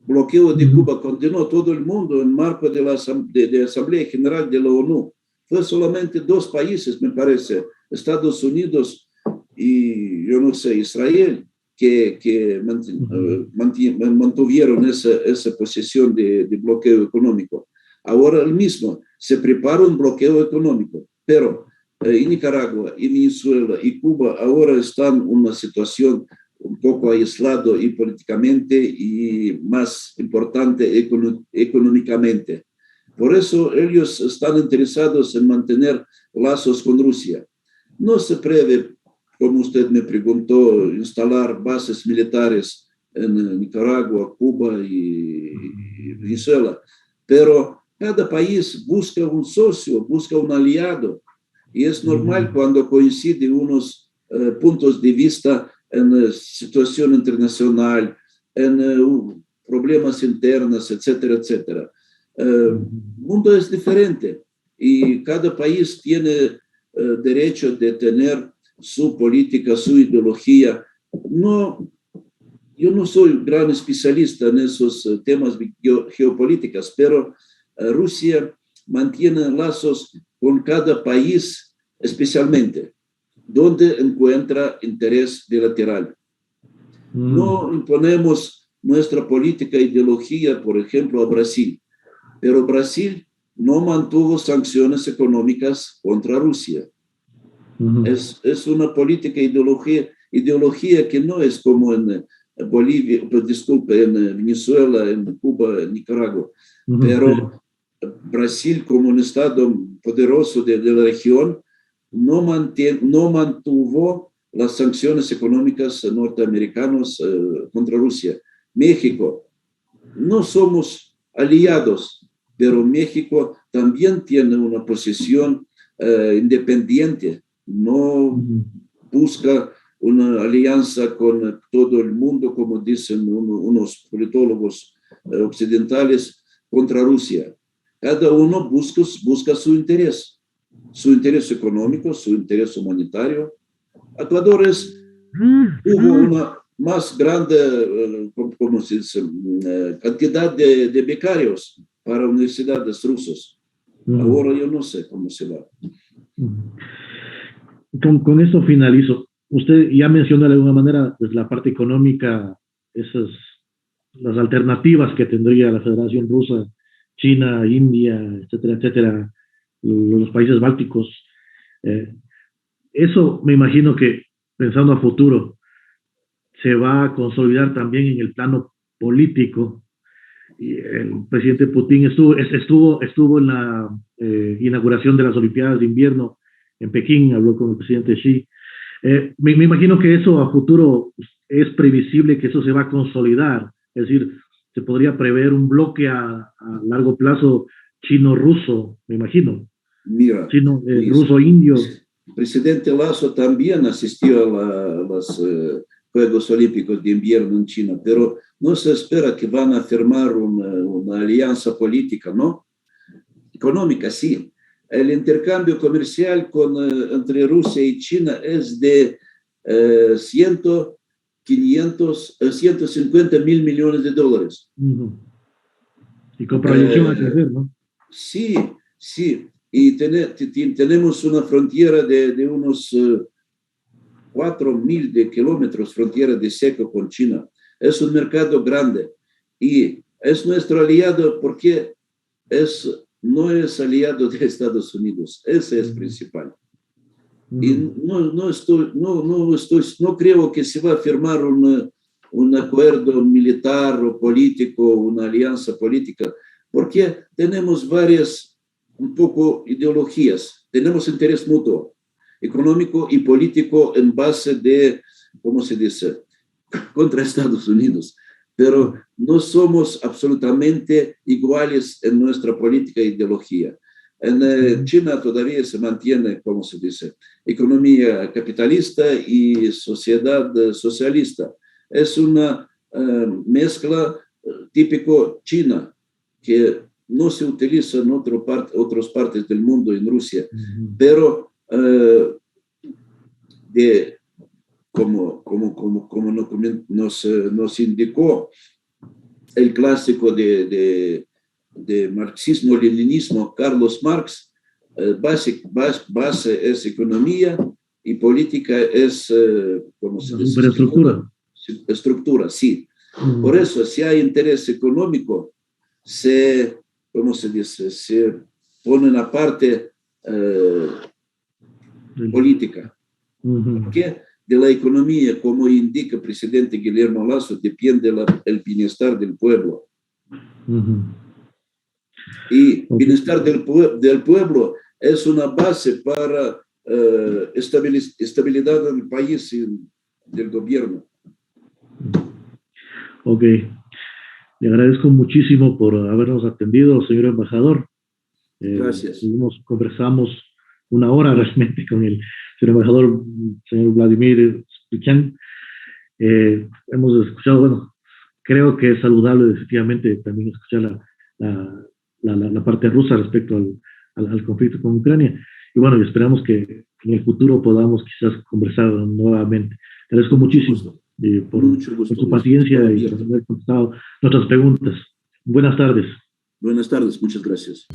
Bloqueo de Cuba condenó todo el mundo en marco de la Asamblea General de la ONU. Fue solamente 2 países, me parece, Estados Unidos y, yo no sé, Israel, que mantuvieron esa posición de bloqueo económico. Ahora el mismo, se prepara un bloqueo económico, pero y Nicaragua, y Venezuela, y Cuba ahora están en una situación un poco aislado y políticamente y más importante económicamente. Por eso ellos están interesados en mantener lazos con Rusia. No se prevé, como usted me preguntó, instalar bases militares en Nicaragua, Cuba y Venezuela, pero cada país busca un socio, busca un aliado, y es normal cuando coinciden unos puntos de vista en situación internacional, en problemas internos, etcétera, etcétera. El mundo es diferente y cada país tiene derecho de tener su política, su ideología. No, yo no soy un gran especialista en esos temas geopolíticos, pero Rusia mantiene lazos con cada país especialmente, donde encuentra interés bilateral. No imponemos nuestra política e ideología, por ejemplo, a Brasil, pero Brasil no mantuvo sanciones económicas contra Rusia. Es una política e ideología que no es como en Bolivia, disculpe, en Venezuela, en Cuba, en Nicaragua, pero Brasil, como un estado poderoso de la región, no mantuvo las sanciones económicas norteamericanas contra Rusia. México, no somos aliados, pero México también tiene una posición independiente, no busca una alianza con todo el mundo, como dicen unos politólogos occidentales, contra Rusia. Cada uno busca su interés económico, su interés humanitario. Ecuador tuvo una más grande, ¿cómo se dice?, cantidad de becarios para universidades rusas. Ahora yo no sé cómo se va. Con esto finalizo. Usted ya mencionó de alguna manera pues, la parte económica, las alternativas que tendría la Federación Rusa, China, India, etcétera, etcétera, los países bálticos. Eso me imagino que, pensando a futuro, se va a consolidar también en el plano político. Y el presidente Putin estuvo en la inauguración de las Olimpiadas de Invierno en Pekín, habló con el presidente Xi. Me imagino que eso a futuro es previsible que eso se va a consolidar, es decir, se podría prever un bloque a largo plazo chino-ruso, me imagino. Mira, Chino, ruso-indio. el presidente Lasso también asistió a los Juegos Olímpicos de Invierno en China, pero no se espera que van a firmar una alianza política, ¿no? Económica, sí. El intercambio comercial entre Rusia y China es de 150 mil millones de dólares. Y con proyección a crecer, ¿no? Sí, sí. Y tenemos una frontera de unos 4.000 de kilómetros, frontera de seco con China. Es un mercado grande y es nuestro aliado porque no es aliado de Estados Unidos. Ese es principal. Y no creo que se va a firmar un acuerdo militar o político, una alianza política, porque tenemos varias, un poco, ideologías. Tenemos interés mutuo, económico y político en base de, ¿cómo se dice?, contra Estados Unidos. Pero no somos absolutamente iguales en nuestra política e ideología. En China todavía se mantiene, ¿cómo se dice?, economía capitalista y sociedad socialista. Es una mezcla típico china que no se utiliza en otras partes del mundo, en Rusia, pero como nos indicó el clásico de marxismo-leninismo, Carlos Marx, base es economía y política es, ¿cómo se dice? Estructura, sí. Por eso, si hay interés económico, ¿cómo se dice?, se ponen aparte política. Porque de la economía, como indica el presidente Guillermo Lasso, depende el bienestar del pueblo. Y bienestar del pueblo es una base para estabilidad del país y del gobierno. Ok. Le agradezco muchísimo por habernos atendido, señor embajador. Gracias. Conversamos una hora realmente con el señor embajador, señor Vladimir Spichán. Hemos escuchado, bueno, creo que es saludable efectivamente también escuchar la parte rusa respecto al conflicto con Ucrania. Y bueno, esperamos que en el futuro podamos quizás conversar nuevamente. Le agradezco muchísimo por su paciencia y por haber contestado nuestras preguntas. Buenas tardes. Buenas tardes, muchas gracias.